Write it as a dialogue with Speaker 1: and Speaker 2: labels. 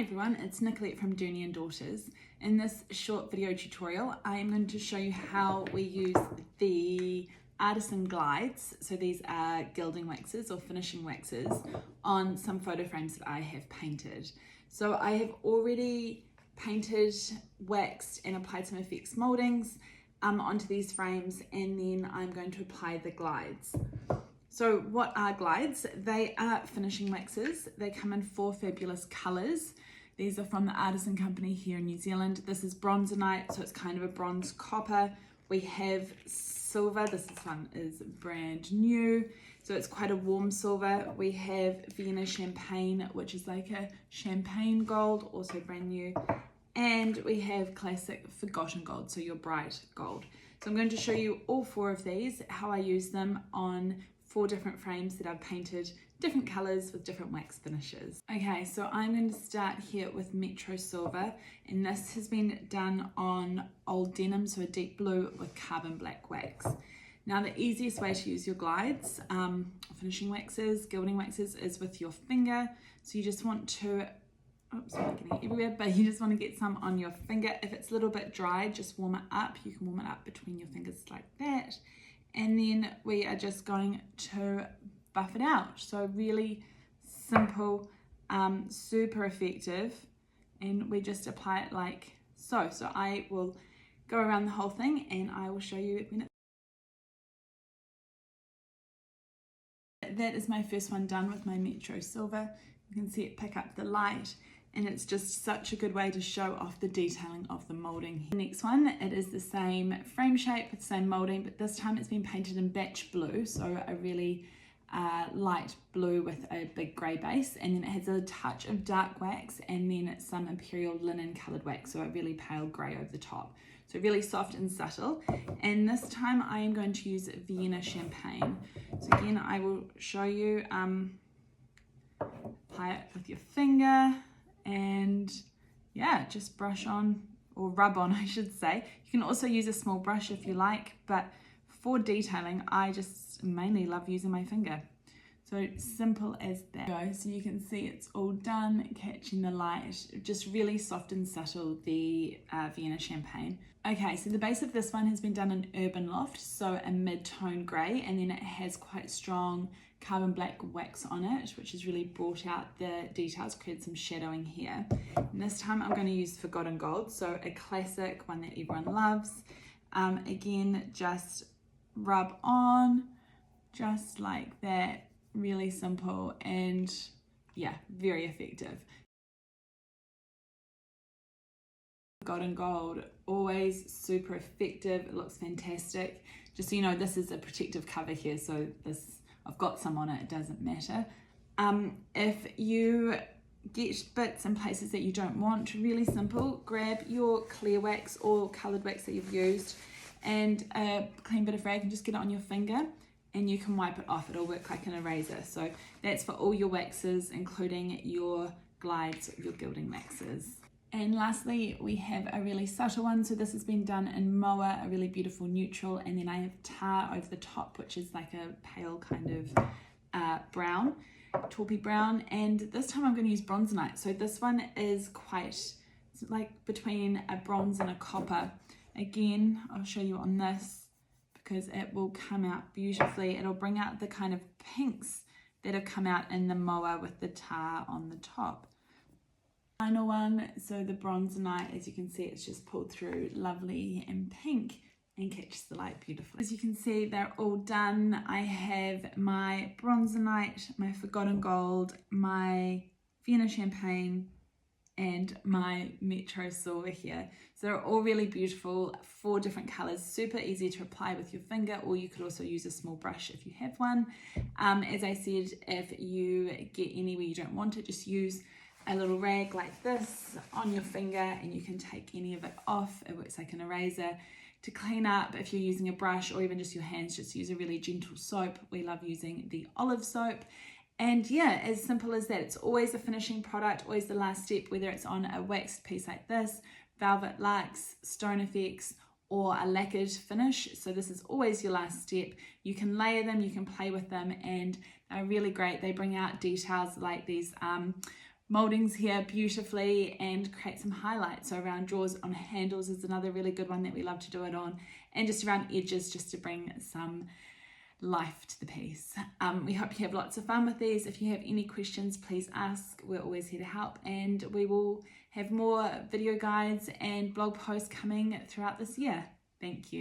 Speaker 1: Hi everyone, it's Nicolette from Dooney and Daughters. In this short video tutorial, I am going to show you how we use the Artisan glides. So these are gilding waxes or finishing waxes on some photo frames that I have painted. So I have already painted, waxed and applied some FX mouldings onto these frames, and then I'm going to apply the glides. So what are glides? They are finishing waxes. They come in 4 fabulous colours. These are from the Artisan Company here in New Zealand. This is Bronzanite, so it's kind of a bronze copper. We have silver. This one is brand new, so it's quite a warm silver. We have Vienna Champagne, which is like a champagne gold, also brand new. And we have classic forgotten gold, so your bright gold. So I'm going to show you all 4 of these, how I use them on 4 different frames that I've painted, different colours with different wax finishes. Okay, so I'm going to start here with Metro Silver, and this has been done on old denim, so a deep blue with carbon black wax. Now the easiest way to use your glides, finishing waxes, gilding waxes, is with your finger. So you just want to, oops, I'm getting it everywhere, but you just want to get some on your finger. If it's a little bit dry, just warm it up. You can warm it up between your fingers like that. And then we are just going to buff it out. So really simple, super effective, and we just apply it like so. So I will go around the whole thing and I will show you when that is my first one done with my Metro Silver. You can see it pick up the light, and it's just such a good way to show off the detailing of the moulding. The next one, it is the same frame shape with the same moulding, but this time it's been painted in batch blue, so a really light blue with a big grey base, and then it has a touch of dark wax and then some imperial linen coloured wax, so a really pale grey over the top. So really soft and subtle. And this time I am going to use Vienna Champagne. So again, I will show you, apply it with your finger, and yeah, just brush on, or rub on I should say. You can also use a small brush if you like, but for detailing I just mainly love using my finger. So simple as that. So you can see it's all done, catching the light, just really soft and subtle, the Vienna Champagne. Okay, so the base of this one has been done in Urban Loft, so a mid-tone grey, and then it has quite strong carbon black wax on it, which has really brought out the details, created some shadowing here. And this time I'm going to use Forgotten Gold, so a classic one that everyone loves. Again, just rub on, just like that, really simple, and yeah, very effective. Forgotten Gold, always super effective. It looks fantastic. Just so you know, this is a protective cover here, so this, I've got some on it, it doesn't matter. If you get bits and places that you don't want, really simple, grab your clear wax or coloured wax that you've used and a clean bit of rag and just get it on your finger, and you can wipe it off. It'll work like an eraser. So that's for all your waxes, including your glides, your gilding waxes. And lastly, we have a really subtle one. So this has been done in Moa, a really beautiful neutral, and then I have tar over the top, which is like a pale kind of brown, taupey brown. And this time I'm going to use Bronzanite. So this one is quite, it's like between a bronze and a copper. Again, I'll show you on this because it will come out beautifully. It'll bring out the kind of pinks that have come out in the Moa with the tar on the top. Final one, so the Bronzanite, as you can see, it's just pulled through lovely and pink and catches the light beautifully. As you can see, they're all done. I have my Bronzanite, my Forgotten Gold, my Vienna Champagne, and my Metro Silver here. So they're all really beautiful, 4 different colours, super easy to apply with your finger, or you could also use a small brush if you have one. As I said, if you get any where you don't want it, just use a little rag like this on your finger and you can take any of it off. It works like an eraser. To clean up, if you're using a brush or even just your hands, just use a really gentle soap. We love using the olive soap. And yeah, as simple as that. It's always a finishing product, always the last step, whether it's on a waxed piece like this, velvet luxe, stone effects, or a lacquered finish. So this is always your last step. You can layer them, you can play with them, and they're really great. They bring out details like these mouldings here beautifully and create some highlights. So around drawers on handles is another really good one that we love to do it on, and just around edges just to bring some life to the piece. We hope you have lots of fun with these. If you have any questions, please ask. We're always here to help, and we will have more video guides and blog posts coming throughout this year. Thank you.